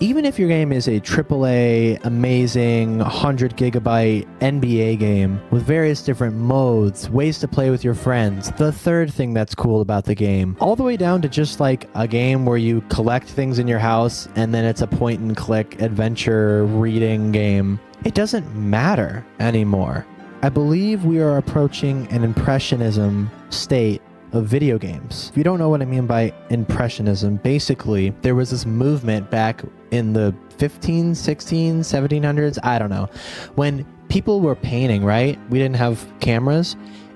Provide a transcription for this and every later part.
Even if your game is a AAA, amazing, 100 gigabyte NBA game with various different modes, ways to play with your friends, the third thing that's cool about the game, all the way down to just like a game where you collect things in your house and then it's a point and click adventure reading game, it doesn't matter anymore. I believe we are approaching an impressionism state of video games. If you don't know what I mean by impressionism, basically there was this movement back in the 15, 16, 1700s, I don't know, when people were painting, right? We didn't have cameras,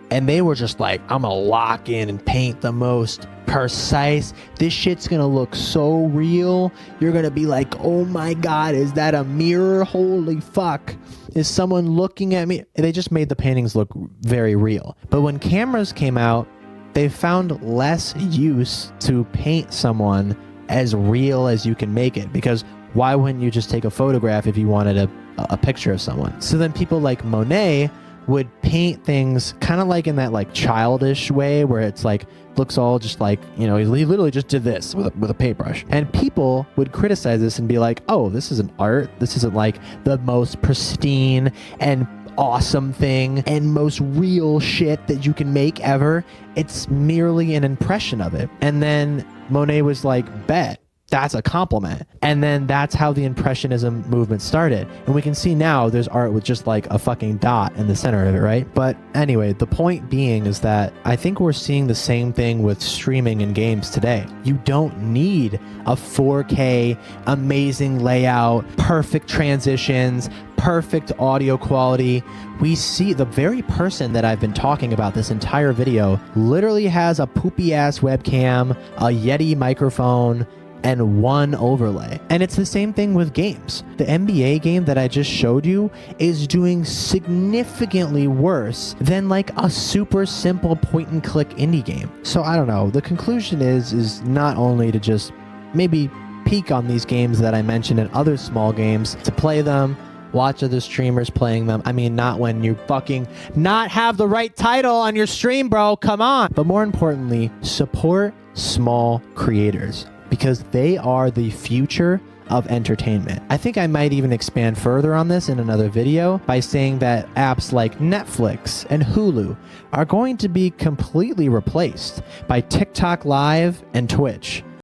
and they were just like, I'm gonna lock in and paint the most precise. This shit's gonna look so real. You're gonna be like, oh my God, is that a mirror? Holy fuck. Is someone looking at me? They just made the paintings look very real. But when cameras came out, they found less use to paint someone as real as you can make it, because why wouldn't you just take a photograph if you wanted a picture of someone? So then people like Monet would paint things kind of like in that like childish way where it's like looks all just like, you know, he literally just did this with a paintbrush. And people would criticize this and be like, oh, this isn't art. This isn't like the most pristine and awesome thing and most real shit that you can make ever. It's merely an impression of it. And then Monet was like, bet. That's a compliment. And then that's how the Impressionism movement started. And we can see now there's art with just like a fucking dot in the center of it, right? But anyway, the point being is that I think we're seeing the same thing with streaming in games today. You don't need a 4K, amazing layout, perfect transitions, perfect audio quality. We see the very person that I've been talking about this entire video literally has a poopy ass webcam, a Yeti microphone, and one overlay. And it's the same thing with games. The NBA game that I just showed you is doing significantly worse than like a super simple point and click indie game. So I don't know. The conclusion is not only to just maybe peek on these games that I mentioned and other small games, to play them, watch other streamers playing them. I mean, not when you fucking not have the right title on your stream, bro. Come on. But more importantly, support small creators, because they are the future of entertainment. I think I might even expand further on this in another video by saying that apps like Netflix and Hulu are going to be completely replaced by TikTok Live and Twitch.